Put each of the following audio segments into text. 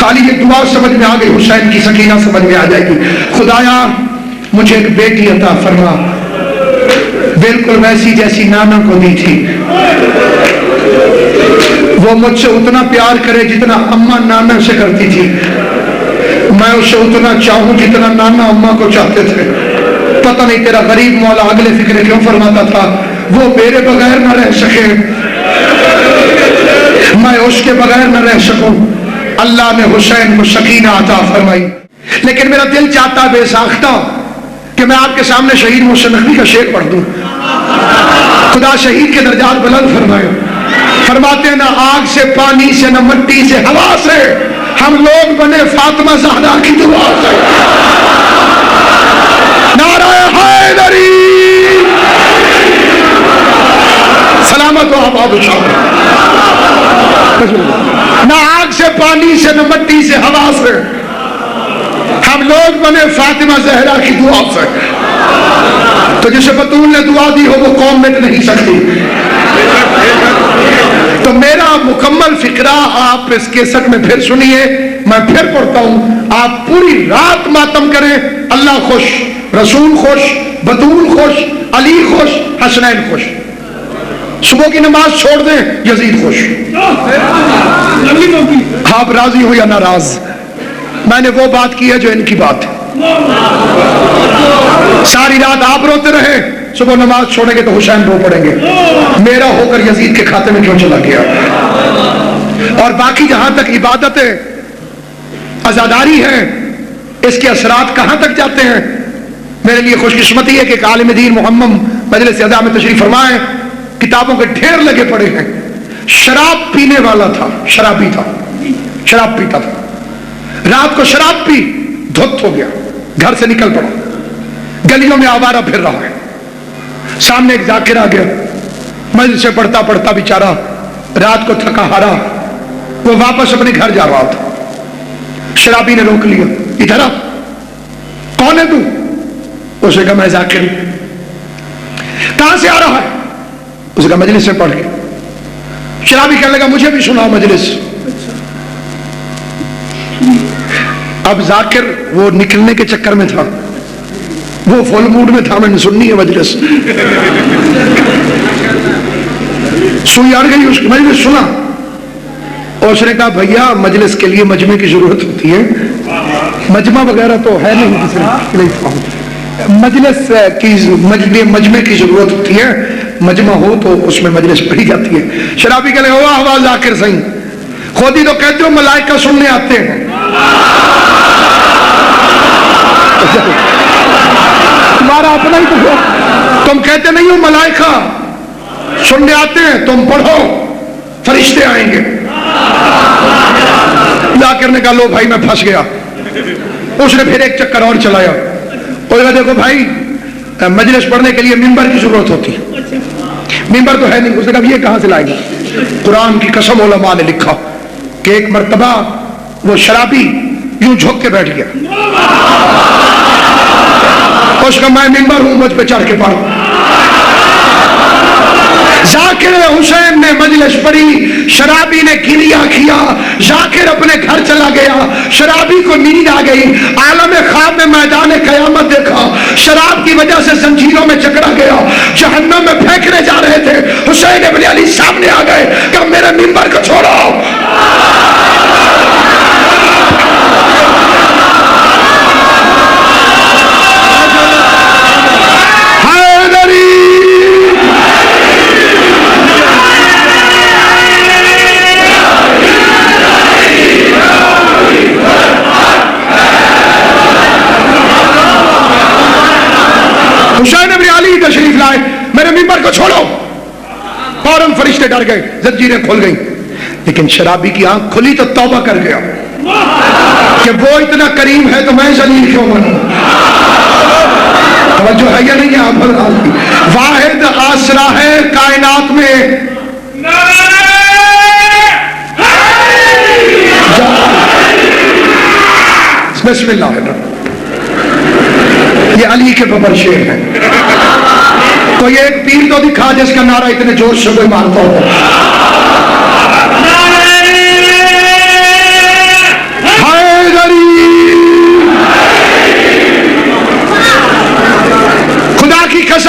خالی یہ دعا سمجھ میں آ گئی حسین کی سکینہ سمجھ میں آ جائے گی. خدایا مجھے ایک بیٹی عطا فرما بالکل ویسی جیسی نانا کو دی تھی, وہ مجھ سے اتنا پیار کرے جتنا اماں نانا سے کرتی تھی, میں اسے اتنا چاہوں جتنا نانا اماں کو چاہتے تھے. پتہ نہیں تیرا غریب مولا اگلے فکرے کیوں فرماتا تھا وہ میرے بغیر نہ رہ سکے, میں اس کے بغیر نہ رہ سکوں. اللہ نے حسین کو سکینہ عطا فرمائی. لیکن میرا دل چاہتا بے ساختہ کہ میں آپ کے سامنے شہید محسن نقوی کا شعر پڑھ دوں. خدا شہید کے درجات بلند فرمائے. فرماتے ہیں نہ آگ سے پانی سے نہ مٹی سے ہوا سے ہم لوگ بنے فاطمہ زہرا کی دعا سے. نعرہ حیدری سلامت و آباد و شاد. نہ آگ سے پانی سے نہ مٹی سے ہوا سے ہم لوگ بنے فاطمہ زہرا کی دعا سے. تو جسے بطول نے دعا دی ہو وہ قوم مٹ نہیں سکتی. تو میرا مکمل فقرہ آپ اس کیسٹ میں پھر سنیے, میں پھر پڑھتا ہوں. آپ پوری رات ماتم کریں, اللہ خوش, رسول خوش, بطول خوش, علی خوش, حسنین خوش. صبح کی نماز چھوڑ دیں, یزید خوش. آپ راضی ہو یا ناراض, میں نے وہ بات کی ہے جو ان کی بات ہے. ساری رات آپ روتے رہے, صبح نماز چھوڑیں گے تو حسین رو پڑیں گے میرا ہو کر یزید کے کھاتے میں کیوں چلا گیا. اور باقی جہاں تک عبادت عزاداری ہے اس کے اثرات کہاں تک جاتے ہیں. میرے لیے خوش قسمتی ہے کہ ایک عالم دین محمد مجلس عزا میں تشریف فرمائے, کتابوں کے ڈھیر لگے پڑے ہیں. شراب پینے والا تھا, شرابی تھا, شراب پیتا تھا. رات کو شراب پی دھت ہو گیا, گھر سے نکل پڑا, گلیوں میں آوارہ پھر رہا ہے. سامنے ایک ذاکر آ گیا, مجلس سے پڑھتا پڑھتا بیچارہ رات کو تھکا ہارا وہ واپس اپنے گھر جا رہا تھا. شرابی نے روک لیا, ادھر آ, کون ہے تو؟ اس نے کہا میں ذاکر ہوں. کہاں سے آ رہا ہے؟ اس نے کہا مجلس سے پڑھ کے. شرابی کہنے لگا مجھے بھی سنا مجلس. اب ذاکر وہ نکلنے کے چکر میں تھا, وہ فل موڈ میں تھا, میں نے سننی ہے مجلس. سوئی اڑ گئی اس کی, مجلس سنا. اور اس نے کہا بھیا مجلس کے لیے مجمع کی ضرورت ہوتی ہے, مجمع وغیرہ تو ہے نہیں, مجلس کی مجمع کی ضرورت ہوتی ہے, مجمع ہو تو اس میں مجلس پڑھی جاتی ہے. شرابی کہنے لگا واہ واہ ذاکر صحیح, خود ہی تو کہتے ہو ملائکہ سننے آتے ہیں. تمہارا اپنا ہی تو, تم کہتے نہیں ہو ملائکہ سننے آتے ہیں, تم پڑھو فرشتے آئیں گے. ذاکر نے کہا لو بھائی میں پھنس گیا. اس نے پھر ایک چکر اور چلایا, اور کہا دیکھو بھائی مجلس پڑھنے کے لیے ممبر کی ضرورت ہوتی ہے, ممبر تو ہے نہیں. اس نے کہا یہ کہاں سے لائے گا؟ قرآن کی قسم علماء نے لکھا کہ ایک مرتبہ وہ شرابی یوں جھک کے بیٹھ گیا. اس کا میں ممبر ہوں, مجھ پہ چڑھ کے پڑھ. ذاکر حسین نے مجلس پڑھی, شرابی نے گریہ کیا, ذاکر اپنے گھر چلا گیا. شرابی کو نیند آ گئی, عالم خواب میں میدان قیامت دیکھا, شراب کی وجہ سے زنجیروں میں جکڑا گیا, جہنم میں پھینکنے جا رہے تھے. حسین ابن علی سامنے آ گئے کہ میرے ممبر کو چھوڑو. حسین ابن علی تشریف لائے, میرے ممبر کو چھوڑو. فوراً فرشتے ڈر گئے, زنجیریں کھل گئیں. لیکن شرابی کی آنکھ کھلی تو توبہ کر گیا کہ وہ اتنا کریم ہے تو میں ذلیل کیوں بنوں. توجہ ہے یا نہیں ہے آپ؟ واحد آسرا ہے کائنات میں. بسم اللہ الرحمن. یہ علی کے ببر شیر ہے. تو یہ ایک پیر تو دکھا جس کا نعرہ اتنے جوش سے کوئی مارتا ہو.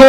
2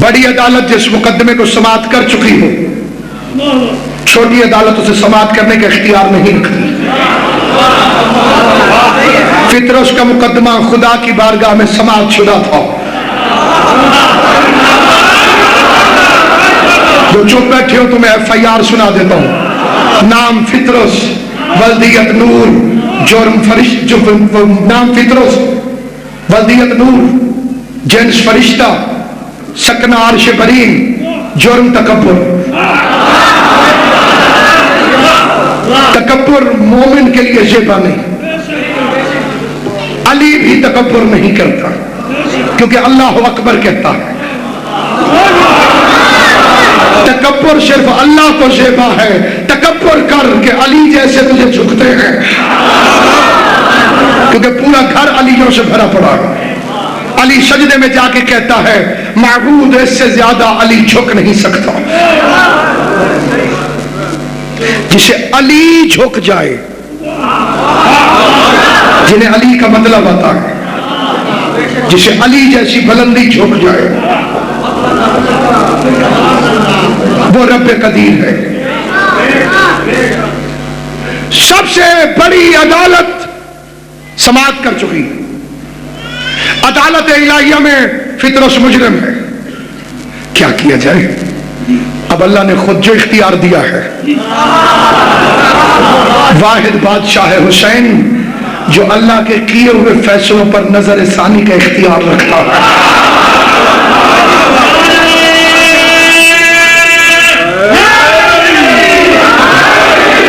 بڑی عدالت جس مقدمے کو سماعت کر چکی ہو، چھوٹی عدالت اسے سماعت کرنے کا اختیار نہیں رکھتی۔ فطرس کا مقدمہ خدا کی بارگاہ میں سماعت شدہ تھا۔ جو چپ بیٹھے ہو تمہیں FIR سنا دیتا ہوں۔ نام فطرس، ولدیت نور، جرم فرشتہ، نام فطرس، ولدیت نور، جنس فرشتہ، سکن عرش برین، جرم تکبر۔ تکبر مومن کے لیے زیبا نہیں۔ علی بھی تکبر نہیں کرتا کیونکہ اللہ اکبر کہتا ہے۔ تکبر صرف اللہ کو زیبا ہے۔ تکبر کر کہ علی جیسے تجھے جھکتے ہیں، کیونکہ پورا گھر علیوں سے بھرا پڑا ہے۔ علی سجدے میں جا کے کہتا ہے معبود اس سے زیادہ علی جھک نہیں سکتا۔ جسے علی جھک جائے، جنہیں علی کا مطلب آتا ہے، جسے علی جیسی بلندی جھک جائے، وہ رب قدیر ہے۔ سب سے بڑی عدالت سماعت کر چکی۔ عدالت الہیہ میں فطرس مجرم ہے، کیا کیا جائے؟ اب اللہ نے خود جو اختیار دیا ہے، واحد بادشاہ حسین جو اللہ کے کیے ہوئے فیصلوں پر نظر ثانی کا اختیار رکھتا ہے۔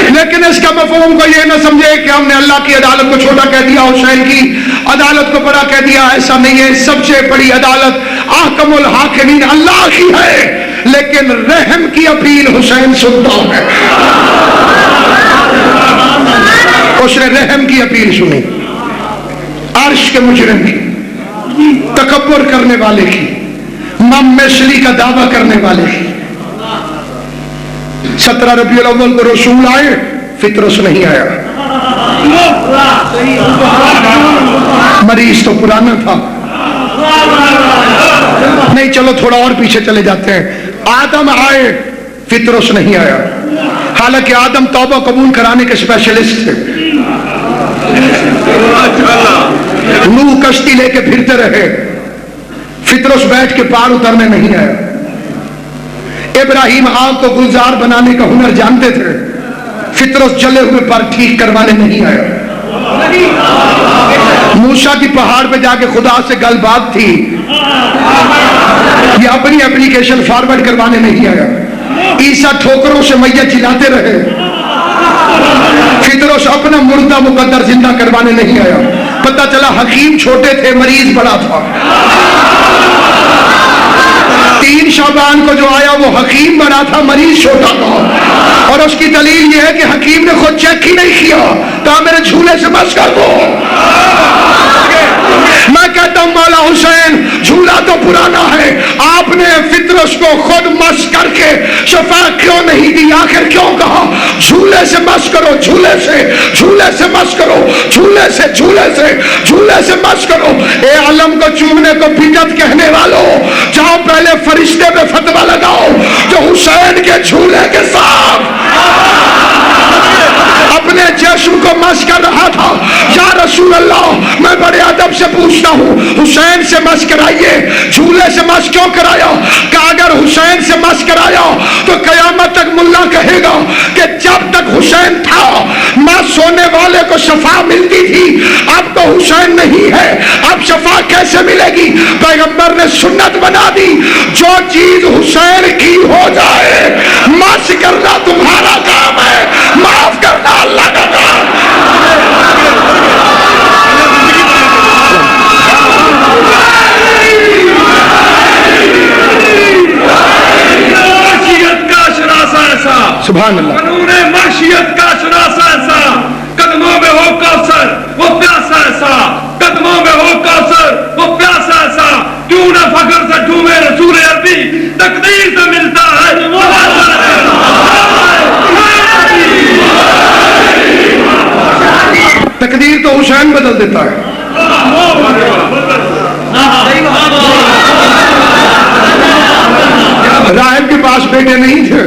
لیکن اس کا مفہوم کو یہ نہ سمجھے کہ ہم نے اللہ کی عدالت کو چھوٹا کہہ دیا، حسین کی عدالت کو بڑا کہہ دیا۔ ایسا نہیں ہے۔ سب سے بڑی عدالت احکم الحاکمین اللہ کی ہے، لیکن رحم کی اپیل حسین سنتا ہے۔ اس نے رحم کی اپیل سنی، عرش کے مجرم کی، تکبر کرنے والے کی، ممثلی کا دعویٰ کرنے والے کی۔ 17 ربیع الاول کو رسول آئے، فطرس نہیں آیا۔ مریض تو پرانا تھا، نہیں چلو تھوڑا اور پیچھے چلے جاتے ہیں۔ آدم آئے، فطرس نہیں آیا، حالانکہ آدم توبہ قبول کرانے کے اسپیشلسٹ تھے۔ نوح کشتی لے کے پھرتے رہے، فطرس بیٹھ کے پار اترنے نہیں آیا۔ ابراہیم آگ کو گلزار بنانے کا ہنر جانتے تھے، فطرس جلے ہوئے پر ٹھیک کروانے نہیں آیا۔ موسیٰ کی پہاڑ پہ جا کے خدا سے گل بات تھی، یہ اپنی اپلیکیشن فارورڈ کروانے نہیں آیا۔ عیسیٰ ٹھوکروں سے میت جلاتے رہے، فطرس اپنا مردہ مقدر زندہ کروانے نہیں آیا۔ پتہ چلا حکیم چھوٹے تھے، مریض بڑا تھا۔ 3 شعبان کو جو آیا وہ حکیم بڑا تھا، مریض چھوٹا تھا۔ اور اس کی دلیل یہ ہے کہ حکیم نے خود چیک ہی نہیں کیا، کہا میرے جھولے سے بس کر دو۔ میں کہتا ہوں مولا حسین جھولا تو پرانا ہے، آپ نے فطرس کو خود مس کر کے شفا کیوں نہیں دی؟ آخر کیوں کہا جھولے سے مس کرو، جھولے سے، جھولے سے مس کرو، جھولے سے، جھولے سے، جھولے سے مس کرو۔ اے علم کو چومنے کو بدعت کہنے والوں، جاؤ پہلے فرشتے پہ فتویٰ لگاؤ جو حسین کے جھولے کے ساتھ اپنے جسم کو مس کر رہا تھا۔ یا رسول اللہ میں بڑے ادب سے پوچھتا ہوں، حسین سے مس کرائیے، جھولے سے مس کیوں کرایا؟ کہ اگر حسین سے مس کرایا تو قیامت تک ملا کہے گا کہ جب تک حسین تھا مس ہونے والے کو شفا ملتی تھی، اب تو حسین نہیں ہے، اب شفا کیسے ملے گی؟ پیغمبر نے سنت بنا دی، جو چیز حسین کی ہو جائے مس کرنا تمہارا کام ہے، معاف کرنا اللہ کا کام۔ سبحان اللہ۔ قانون معیشت کا شناسا ایسا، قدموں میں ہو کوثر وہ پیاسا ایسا، قدموں میں ہو کوثر وہ پیاسا ایسا، کیوں نہ فخر سے ڈھونڈے رسول عربی، تقدیر سے ملتا ہے۔ تقدیر تو حسین بدل دیتا ہے۔ راہب کے پاس بیٹے نہیں تھے.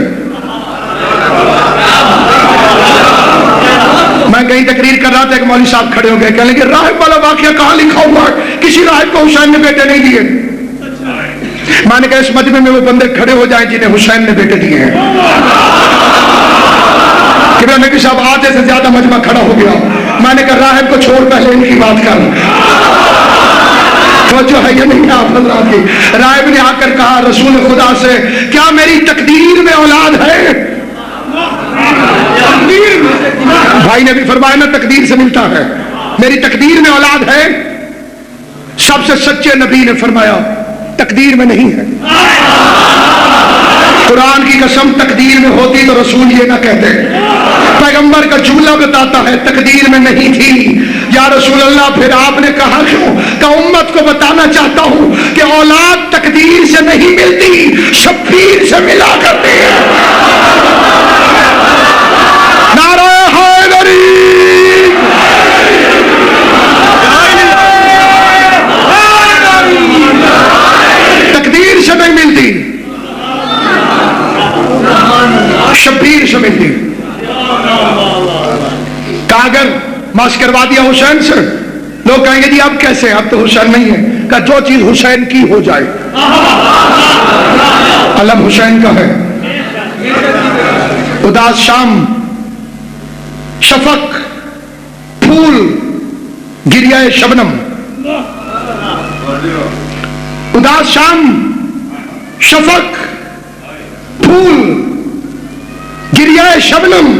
میں کہیں تقریر کر رہا تھا, ایک مولوی صاحب کھڑے ہو گئے, کہنے لگے راہب والا واقعہ کہاں لکھا ہوا ہے؟ کسی راہب کو حسین نے بیٹے نہیں دیے. میں نے کہا اس مجمع میں وہ بندے کھڑے ہو جائیں جنہیں حسین نے بیٹے دیے ہیں. کہ نبی صاحب آدھے سے زیادہ مجمع کھڑا ہو گیا. میں نے کہا راہب کو چھوڑ, پہلے ان کی بات کر. توجہ ہے یہ نہیں آپ حضرات کی. راہب نے آ کر کہا رسول خدا سے, کیا میری تقدیر میں اولاد ہے؟ بھائی نے بھی فرمایا نا تقدیر سے ملتا ہے, میری تقدیر میں اولاد ہے؟ سب سے سچے نبی نے فرمایا تقدیر میں نہیں ہے. قرآن کی قسم تقدیر میں ہوتی تو رسول یہ نہ کہتے. پیغمبر کا جملہ بتاتا ہے تقدیر میں نہیں تھی. یا رسول اللہ پھر آپ نے کہا کیوں؟ کہ امت کو بتانا چاہتا ہوں کہ اولاد تقدیر سے نہیں ملتی, شبیر سے ملا کرتی ہے. نعرہ حیدری, تقدیر سے نہیں ملتی, شبیر سے ملتی. کہا اگر ماس کروا دیا حسین سے, لوگ کہیں گے جی اب کیسے, اب تو حسین نہیں ہے. کہا جو چیز حسین کی ہو جائے. علم حسین کا ہے. اداس شام, شفق, پھول, گریہ شبنم. اداس شام, شفق, پھول, گریہ شبنم.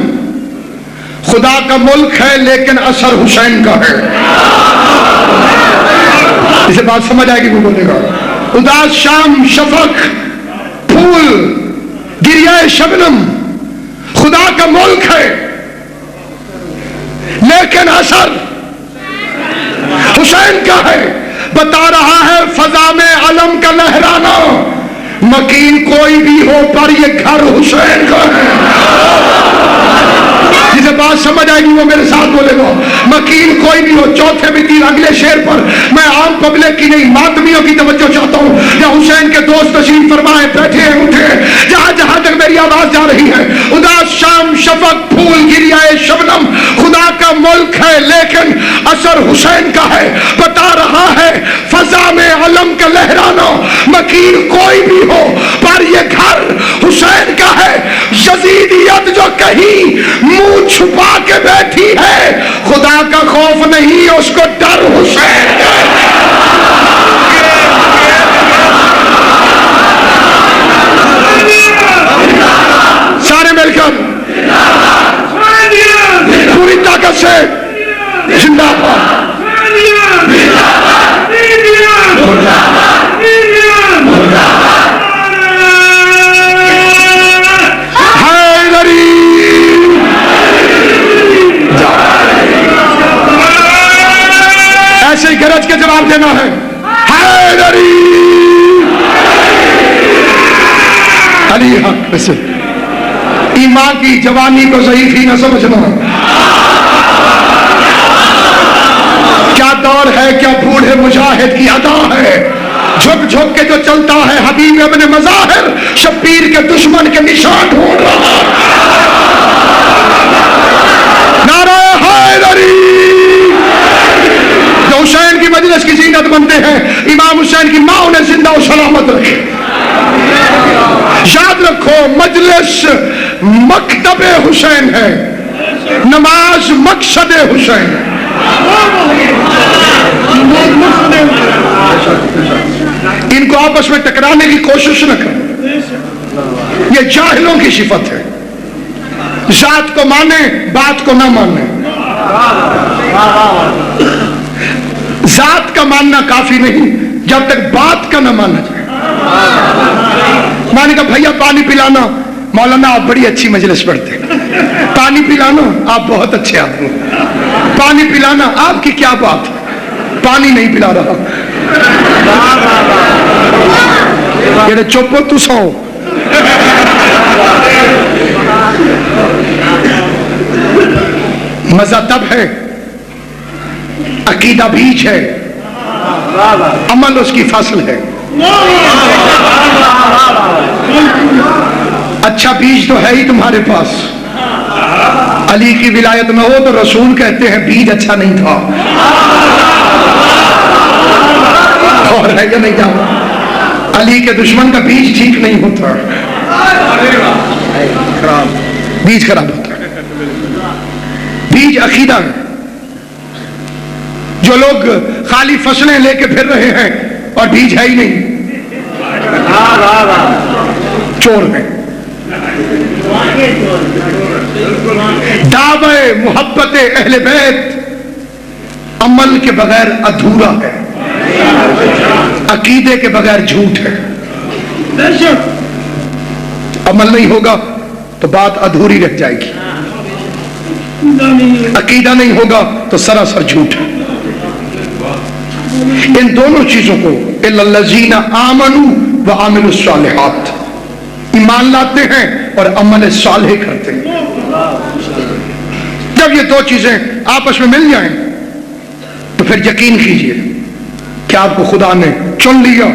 خدا کا ملک ہے لیکن اثر حسین کا ہے. اسے بات سمجھ آئے گی وہ بولے گا. اداس شام, شفق, پھول, گریہ شبنم. خدا کا ملک ہے لیکن اثر حسین کا ہے. بتا رہا ہے فضا میں علم کا لہرانا, مکین کوئی بھی ہو پر یہ گھر حسین کا ہے. جسے بات سمجھ آئے گی وہ میرے ساتھ بولے گا. مکین کوئی بھی ہو. چوتھے بھی تین اگلے شعر پر میں عام پبلک کی نہیں ماتمیوں کی توجہ چاہتا ہوں. یا حسین کے دوست تشریف فرمائے, بیٹھے ہیں, اٹھے, جہاں جہاں تک میری آواز جا رہی ہے. اداس شام, شفق, پھول, گریہ شبنم. خدا کا ملک ہے لیکن اثر حسین کا ہے. بتا رہا ہے فضا میں علم کا لہرانا, مکین کوئی بھی ہو پر یہ گھر حسین کا ہے. یزیدیت جو کہیں منہ چھپا کے بیٹھی ہے, خدا کا خوف نہیں, اس کو ڈر حسین کا ہے. سارے مل کر پوری طاقت سے زندہ باد. ایسے ہی گرج کے جواب دینا ہے. حیدری علی حق. ویسے ایمان کی جوانی کو ضعیف ہی نہ سمجھنا. کیا دور ہے, کیا بوڑھے مجاہد کی ادا ہے. جھک جھک کے جو چلتا ہے حبیب ابن مظاہر, شبیر کے دشمن کے نشان ڈھونڈ رہا. نعرہ حیدری. جو حسین کی مجلس کی زینت بنتے ہیں, امام حسین کی ماں انہیں زندہ و سلامت رکھے. یاد رکھو مجلس مکتب حسین ہے, نماز مقصد حسین ہے. ان کو آپس میں ٹکرانے کی کوشش نہ کریں, یہ جاہلوں کی صفت ہے. ذات کو مانے, بات کو نہ مانے. ذات کا ماننا کافی نہیں جب تک بات کا نہ مانا جائے. میں نے کہا بھیا پانی پلانا. مولانا آپ بڑی اچھی مجلس پڑھتے ہیں. پانی پلانا, آپ بہت اچھے آدمی. پانی پلانا, آپ کی کیا بات ہے, پانی نہیں پلا رہا. یہ چپ ہو تو سو. مزہ تب ہے, عقیدہ بیج ہے, عمل اس کی فصل ہے. اچھا بیج تو ہے ہی تمہارے پاس، علی کی ولایت نہ ہو تو رسول کہتے ہیں بیج اچھا نہیں تھا، اور ہے یا نہیں جاؤ، علی کے دشمن کا بیج ٹھیک نہیں ہوتا، بیج خراب ہوتا ہے۔ بیج عقیدہ ہے۔ جو لوگ خالی فصلیں لے کے پھر رہے ہیں اور بیج ہے ہی نہیں، چور ہیں۔ دعوے محبت اہل بیت عمل کے بغیر ادھورا ہے، عقیدے کے بغیر جھوٹ ہے۔ عمل نہیں ہوگا تو بات ادھوری رہ جائے گی، عقیدہ نہیں ہوگا تو سراسر جھوٹ ہے۔ ان دونوں چیزوں کو الا الذین آمنوا وعملوا الصالحات، ایمان لاتے ہیں اور عمل صالح کرتے ہیں۔ جب یہ دو چیزیں آپس میں مل جائیں تو پھر یقین کیجئے کہ آپ کو خدا نے چن لیا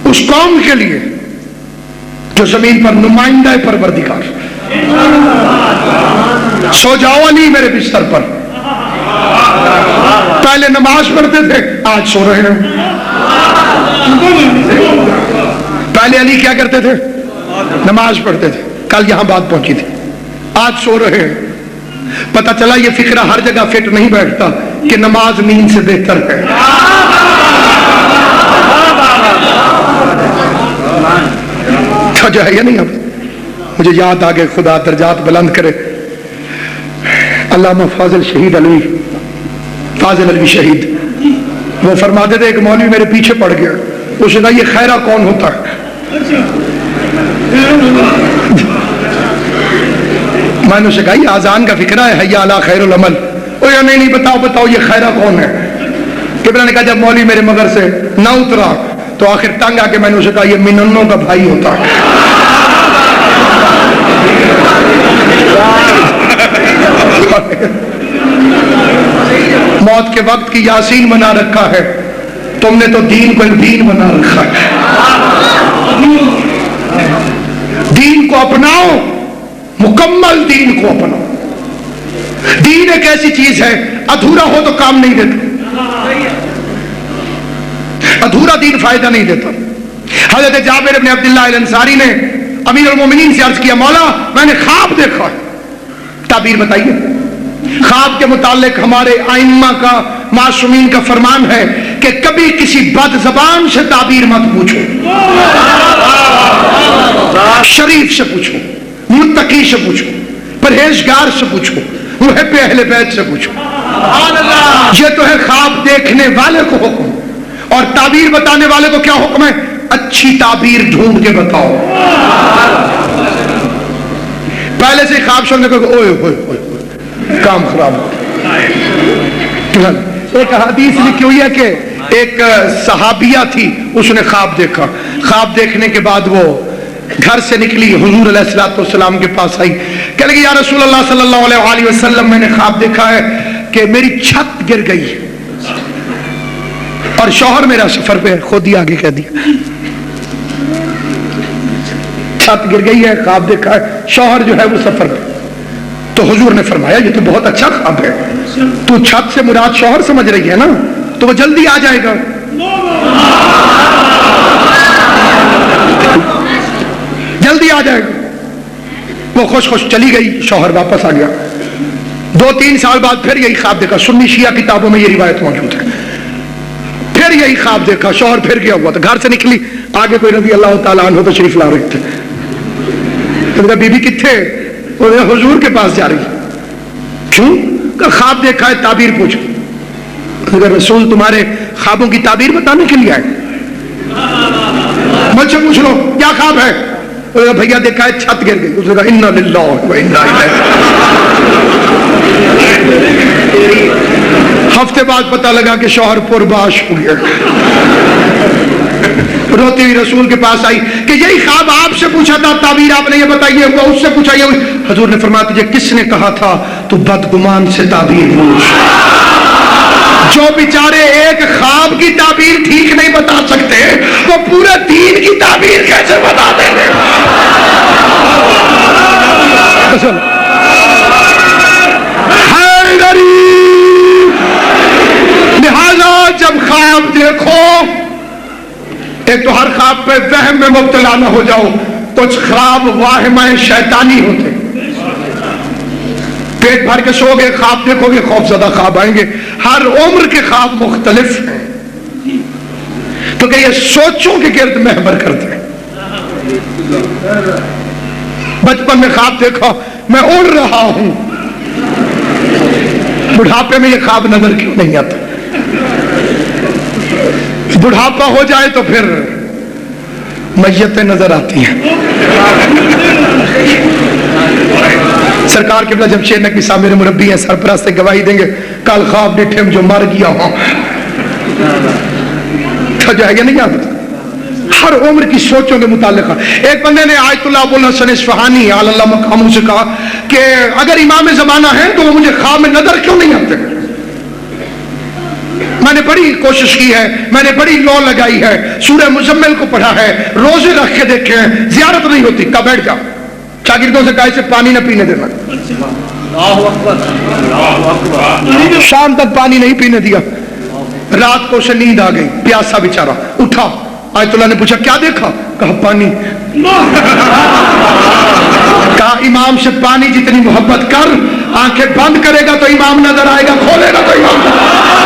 اس قوم کے لیے جو زمین پر نمائندہ پروردگار۔ سو جاؤ علی میرے بستر پر، پہلے نماز پڑھتے تھے آج سو رہے ہیں۔ پہلے علی کیا کرتے تھے؟ نماز پڑھتے تھے، کل یہاں بات پہنچی تھی، آج سو رہے ہیں۔ پتہ چلا یہ فکرہ ہر جگہ فٹ نہیں بیٹھتا کہ نماز نیند سے بہتر ہے۔ جو ہے یا نہیں؟ اب مجھے یاد آ گئے، خدا درجات بلند کرے، علامہ فاضل شہید علوی، فاضل علوی شہید، وہ فرماتے تھے ایک مولوی میرے پیچھے پڑ گیا، اس نے کہا یہ خیرہ کون ہوتا ہے؟ میں نے اسے کہا یہ آذان کا فکرہ ہے، حی علی خیر العمل۔ وہ یا نہیں بتاؤ یہ خیرہ کون ہے؟ قبلہ نے کہا جب مولوی میرے مگر سے نہ اترا تو آخر تنگ آ کے میں نے اسے کہا یہ مننوں کا بھائی ہوتا ہے۔ موت کے وقت کی یاسین بنا رکھا ہے، تم نے تو دین کو ایک دین بنا رکھا ہے۔ دین کو اپناؤ، مکمل دین کو اپناؤ۔ دین ایک ایسی چیز ہے ادھورا ہو تو کام نہیں دیتا، ادھورا دین فائدہ نہیں دیتا۔ حضرت جابر بن عبداللہ الانصاری نے امیر المومنین سے عرض کیا مولا میں نے خواب دیکھا ہے، تعبیر بتائیے۔ خواب کے متعلق ہمارے ائمہ کا معصومین کا فرمان ہے کہ کبھی کسی بد زبان سے تعبیر مت پوچھو، شریف سے پوچھو، متقی سے پوچھو، پرہیزگار سے پوچھو، محب اہل بیت سے پوچھو۔ یہ تو ہے خواب دیکھنے والے کو حکم، اور تعبیر بتانے والے کو کیا حکم ہے؟ اچھی تعبیر ڈھونڈ کے بتاؤ۔ پہلے سے خواب سننے کو اوئے ہوئے ہوئے کام خراب ہو۔ ایک حدیث لکھی ہوئی ہے کہ ایک صحابیہ تھی، اس نے خواب دیکھا، خواب دیکھنے کے بعد وہ گھر سے نکلی، حضور علیہ السلام کے پاس آئی، کہنے لگی یا رسول اللہ صلی اللہ علیہ وسلم میں نے خواب دیکھا ہے کہ میری چھت گر گئی اور شوہر میرا سفر پہ، خود ہی آگے کہہ دیا چھت گر گئی ہے، خواب دیکھا ہے، شوہر جو ہے وہ سفر پہ۔ تو حضور نے فرمایا یہ تو بہت اچھا خواب ہے، تو چھت سے مراد شوہر سمجھ رہی ہے نا، تو وہ جلدی آ جائے گا۔ جلدی آ جائے گا۔ وہ خوش خوش چلی گئی، شوہر واپس آ گیا۔ 2-3 سال بعد پھر یہی خواب دیکھا، سنی شیعہ کتابوں میں یہ روایت موجود ہے۔ پھر یہی خواب دیکھا، شوہر پھر گیا ہوا تھا، گھر سے نکلی، آگے کوئی رضی اللہ تعالیٰ عنہ تشریف لا رہے تھے۔ بی بی کتھے؟ وہ حضور کے پاس جا رہی۔ کیوں؟ کہ خواب دیکھا ہے، تعبیر پوچھو۔ اگر رسول تمہارے خوابوں کی تعبیر بتانے کے لیے آئے، مجھ سے پوچھ لو کیا خواب ہے؟ بھیا دیکھا ہے چھت گر گئی۔ اس نے کہا انا للہ و انا الیہ۔ ہفتے بعد پتہ لگا کہ شوہر پرباش ہو گیا، روتی ہوئی رسول کے پاس آئی کہ یہی خواب آپ سے پوچھا تھا، تعبیر آپ نے یہ بتائی ہے، اس سے پوچھا یہ۔ حضور نے فرمایا تجھے کس نے کہا تھا تو بدگمان سے تعبیر پوچھ، جو بیچارے ایک خواب کی تعبیر ٹھیک نہیں بتا سکتے وہ پورے دین کی تعبیر کیسے بتا دیں گے؟ لہذا جب خواب دیکھو، ایک تو ہر خواب پہ وہم میں مبتلا نہ ہو جاؤ، کچھ خواب واہمہ شیطانی ہوتے، پیٹ بھر کے سو گے، خواب دیکھو گے، خوف زدہ خواب آئیں گے۔ ہر عمر کے خواب مختلف ہیں کیونکہ یہ سوچوں کے گرد محور کرتے ہیں۔ بچپن میں خواب دیکھا میں اڑ رہا ہوں، بڑھاپے میں یہ خواب نظر کیوں نہیں آتا؟ بڑھاپا ہو جائے تو پھر میتیں نظر آتی ہیں۔ سرکار قبلہ جمشید نقوی صاحب میرے مربی ہیں، سرپرست گواہی دیں گے، کل خواب ڈٹھے جو مر گیا ہوں تھا جائے گا نہیں یاد۔ ہر عمر کی سوچوں کے متعلق ایک بندے نے آیت اللہ ابو الحسن اصفہانی علی اللہ مقامہ سے کہا کہ اگر امام زمانہ ہیں تو وہ مجھے خواب میں نظر کیوں نہیں آتے؟ میں نے بڑی کوشش کی ہے، میں نے بڑی لو لگائی ہے، سورہ مزمل کو پڑھا ہے، روزے رکھ کے دیکھے ہیں، زیارت نہیں ہوتی۔ کہا بیٹھ جاؤ، شاگردوں سے کہا اسے پانی نہ پینے دینا، شام تک پانی نہیں پینے دیا، رات کو اسے نیند آ گئی، پیاسا بیچارہ اٹھا، آیت اللہ نے پوچھا کیا دیکھا؟ کہا پانی۔ کہا امام سے پانی جتنی محبت کر، آنکھیں بند کرے گا تو امام نظر آئے گا، کھولے گا تو امام نظر آئے گا۔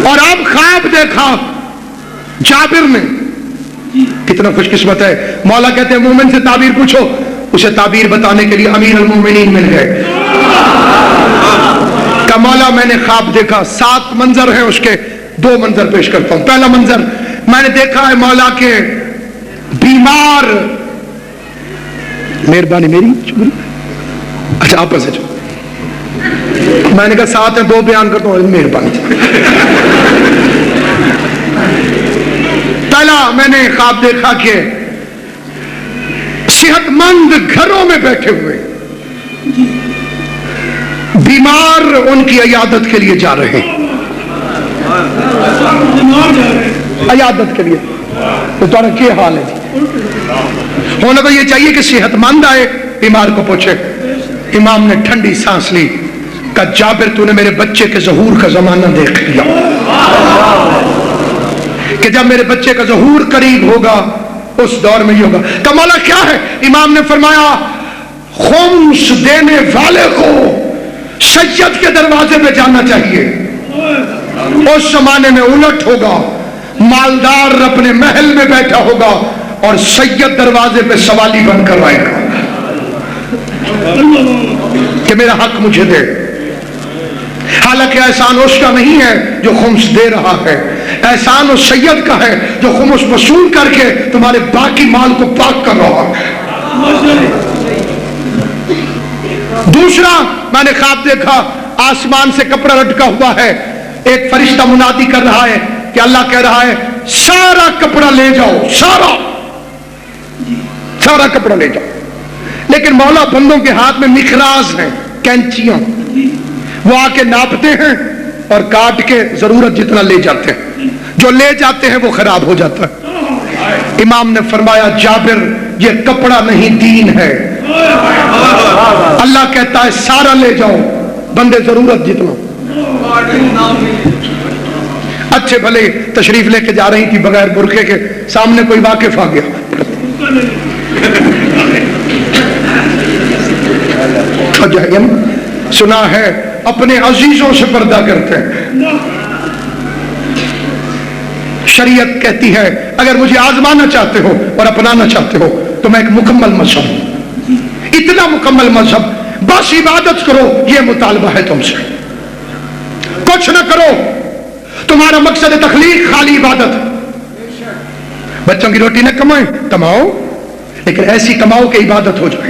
اور اب خواب دیکھا جابر نے، کتنا خوش قسمت ہے، مولا کہتے ہیں مومن سے تعبیر پوچھو، اسے تعبیر بتانے کے لیے امیر المومنین مل گئے۔ کہ مولا میں نے خواب دیکھا، 7 منظر ہیں اس کے، 2 منظر پیش کرتا ہوں۔ پہلا منظر میں نے دیکھا ہے مولا کے بیمار، مہربانی میری، اچھا آپ سے جو میں نے کہا 7 ہیں 2 بیان کرتا ہوں، مہربانی۔ پہلا میں نے خواب دیکھا کہ صحت مند گھروں میں بیٹھے ہوئے بیمار ان کی عیادت کے لیے جا رہے ہیں، عیادت کے لیے۔ تو تمہارا کیا حال ہے؟ ہونا تو یہ چاہیے کہ صحت مند آئے بیمار کو پوچھے۔ امام نے ٹھنڈی سانس لی، کہا جابر تو نے میرے بچے کے ظہور کا زمانہ دیکھ لیا کہ جب میرے بچے کا ظہور قریب ہوگا اس دور میں یہ ہوگا۔ کہ مولا کیا ہے؟ امام نے فرمایا خمس دینے والے کو سید کے دروازے پہ جانا چاہیے، اس زمانے میں الٹ ہوگا، مالدار اپنے محل میں بیٹھا ہوگا اور سید دروازے پہ سوالی بن کر آئے گا کہ میرا حق مجھے دے۔ حالانکہ احسان اس کا نہیں ہے جو خمس دے رہا ہے، احسان اس سید کا ہے جو خمس وصول کر کے تمہارے باقی مال کو پاک کر رہا ہے۔ دوسرا میں نے خواب دیکھا آسمان سے کپڑا لٹکا ہوا ہے، ایک فرشتہ منادی کر رہا ہے کہ اللہ کہہ رہا ہے سارا کپڑا لے جاؤ، سارا کپڑا لے جاؤ۔ لیکن مولا بندوں کے ہاتھ میں مخراز ہیں، کینچیاں، وہ آ کے ناپتے ہیں اور کاٹ کے ضرورت جتنا لے جاتے ہیں، جو لے جاتے ہیں وہ خراب ہو جاتا ہے۔ امام نے فرمایا جابر یہ کپڑا نہیں دین ہے، اللہ کہتا ہے سارا لے جاؤ، بندے ضرورت جتنا۔ اچھے بھلے تشریف لے کے جا رہی تھی بغیر برقعے کے، سامنے کوئی واقف آ گیا، سنا ہے اپنے عزیزوں سے پردہ کرتے ہیں۔ شریعت کہتی ہے اگر مجھے آزمانا چاہتے ہو اور اپنانا چاہتے ہو تو میں ایک مکمل مذہب ہوں، اتنا مکمل مذہب، بس عبادت کرو، یہ مطالبہ ہے تم سے، کچھ نہ کرو، تمہارا مقصد تخلیق خالی عبادت۔ بچوں کی روٹی نہ کمائیں، کماؤ لیکن ایسی کماؤ کہ عبادت ہو جائے۔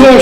2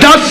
10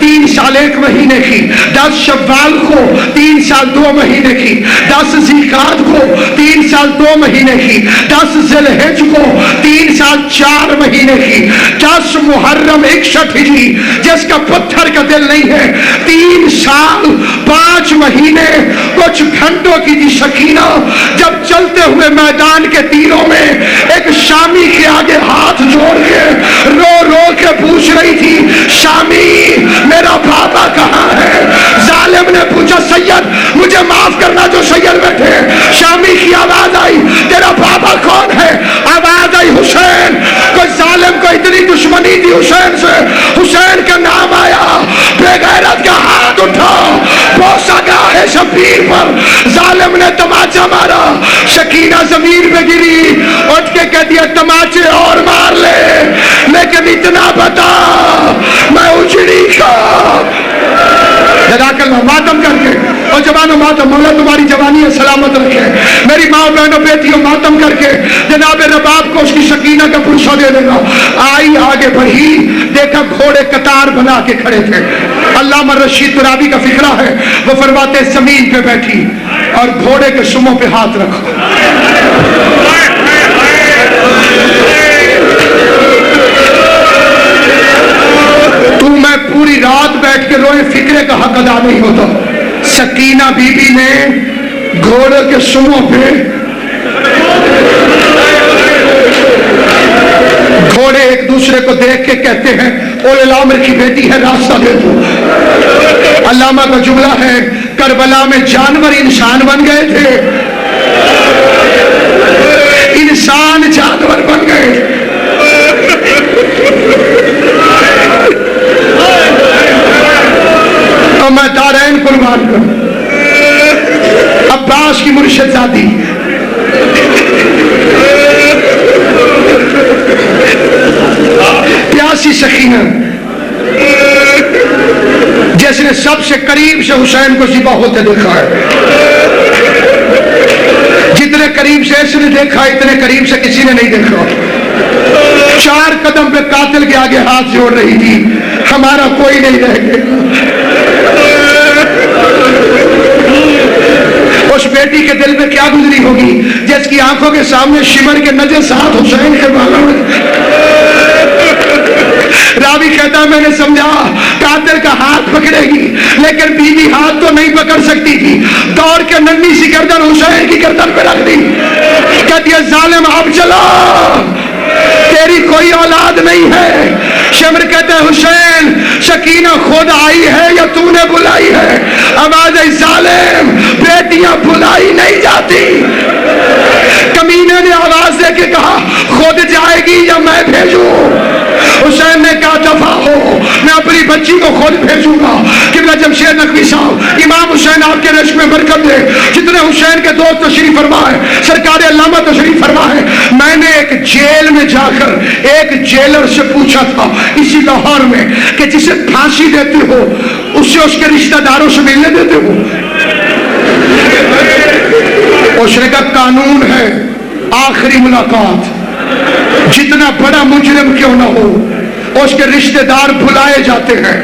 3 سال 1 مہینے کی، 10 شوال کو 3 سال 2 مہینے کی، 10 ذیقعد کو 3 سال 2 مہینے کی، 10 ذی الحج کو 3 سال 4 مہینے کی، 10 محرم 61 ہجری جس کا پتھر کا دل نہیں ہے، 3 سال 5 مہینے کچھ گھنٹوں کی تھی سکینہ جب چلتے ہوئے میدان کے تیروں میں ایک شامی کے آگے ہاتھ جوڑ کے رو رو کے پوچھ رہی تھی، شامی میرا بابا کہاں ہے؟ ظالم نے پوچھا، سید مجھے معاف کرنا جو سید بیٹھے۔ شامی کی آواز آئی، تیرا بابا کون ہے؟ آواز آئی، حسین۔ کوئی ظالم کو اتنی دشمنی تھی حسین سے، حسین کا نام آیا، بے غیرت کا ہاتھ اٹھا، بوسہ گاہ شبیر پر ظالم نے تماچا مارا، سکینہ زمین پہ گری، اٹھ کے کہہ دیا تماچے اور مار لے لیکن اتنا بتا میں اجڑی کا جزاک اللہ ماتم کر کے، اور جوانوں ماتم، مولا تمہاری جوانی سلامت رکھے، میری ماں بہنوں بیٹیوں ماتم کر کے جناب رباب کو اس کی سکینہ کا پرسہ دے دینا۔ آئی آگے بڑھی، دیکھا گھوڑے قطار بنا کے کھڑے تھے۔ علامہ رشید ترابی کا فکرہ ہے، وہ فرماتے زمین پہ بیٹھی اور گھوڑے کے سموں پہ ہاتھ رکھو۔ تو میں پوری رات بیٹھ کے روئے، فکرے کا حق ادا نہیں ہوتا۔ سکینہ بی بی نے گھوڑے کے سموں پہ، گھوڑے ایک دوسرے کو دیکھ کے کہتے ہیں اولے الامر کی بیٹی ہے، راستہ دے دو۔ علامہ کا جملہ ہے، کربلا میں جانور انسان بن گئے تھے، انسان جانور بن گئے۔ تو میں دارین قربان کروں، عباس کی مرشد زادی پیاسی سکینہ جس نے سب سے قریب سے حسین کو ذبح ہوتے دیکھا ہے، جتنے قریب سے اس نے دیکھا اتنے قریب سے کسی نے نہیں دیکھا۔ 4 قدم پہ قاتل کے آگے ہاتھ جوڑ رہی تھی، ہمارا کوئی نہیں رہ گیا۔ اس بیٹی کے دل میں کیا گزری ہوگی جس کی آنکھوں کے سامنے شمر کے نجس ہاتھ حسین کے بالوں میں۔ راوی کہتا ہے میں نے سمجھا قاتل کا ہاتھ پکڑے گی، لیکن بیوی ہاتھ تو نہیں پکڑ سکتی تھی، دوڑ کے ننھی سی گردن حسین کی گردن پہ رکھ دی، کہتی ہے ظالم اب چلا، تیری کوئی اولاد نہیں ہے۔ شمر کہتے ہیں حسین سکینہ خود آئی ہے یا تو نے بلائی ہے؟ آواز آئی، ظالم بیٹیاں بلائی نہیں جاتی۔ کمینے نے آواز دے کے کہا خود جائے گی یا میں بھیجوں؟ حسین نے کہا دفع ہو، میں اپنی بچی کو خود بھیجوں گا۔ قبلہ جمشید نقوی صاحب، امام حسین آپ کے رشک میں برکت دے، جتنے حسین کے دوست تشریف فرما ہے، سرکار علامہ تشریف فرما ہے۔ میں نے ایک جیل میں جا کر ایک جیلر سے پوچھا تھا اسی لاہور میں کہ جسے پھانسی دیتے ہو اسے اس کے رشتہ داروں سے ملنے دیتے ہو؟ اس نے کہا قانون ہے آخری ملاقات، جتنا بڑا مجرم کیوں نہ ہو اس کے رشتہ دار بلائے جاتے ہیں،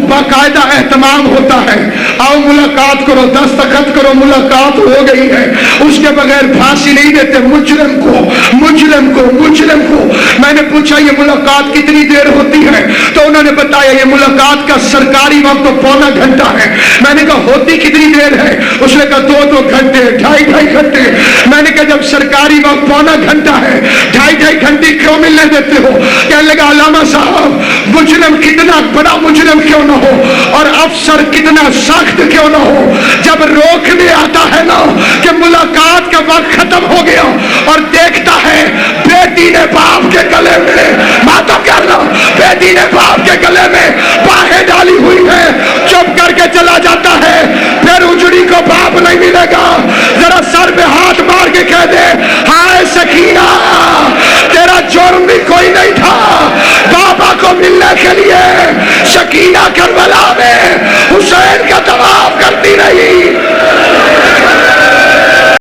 باقاعدہ اہتمام ہوتا ہے، آؤ ملاقات کرو، دستخط کرو، ملاقات ہو گئی ہے، اس کے بغیر پھانسی نہیں دیتے مجرم کو۔ میں نے پوچھا یہ ملاقات کتنی دیر ہوتی ہے؟ تو انہوں نے بتایا یہ ملاقات کا سرکاری وقت تو پونا گھنٹہ ہے۔ میں نے کہا ہوتی کتنی دیر ہے؟ اس نے کہا 2 گھنٹے، 2.5 گھنٹے۔ میں نے کہا جب سرکاری وقت پونا گھنٹہ ہے، 2.5 گھنٹے کیوں ملنے دیتے ہو؟ کہنے لگا علامہ صاحب مجرم کتنا بڑا مجرم کیوں نہ ہو اور افسر کتنا سخت کیوں نہ ہو، جب روکنے آتا ہے نا کہ ملاقات کا وقت ختم ہو گیا اور دیکھتا ہے بیٹی نے باپ کے گلے میں، ماتم کرنا، بیٹی نے باپ کے گلے میں باہیں ڈالی ہوئی ہے، چپ کر کے چلا جاتا ہے۔ پھر اجڑی کو باپ نہیں ملے گا، ذرا سر پہ ہاتھ مار کے کہہ دے ہائے سکینہ تیرا جرم بھی کوئی نہیں تھا، بابا کو ملنے کے لیے سکینہ کربلا میں حسین کا طواف کرتی رہی۔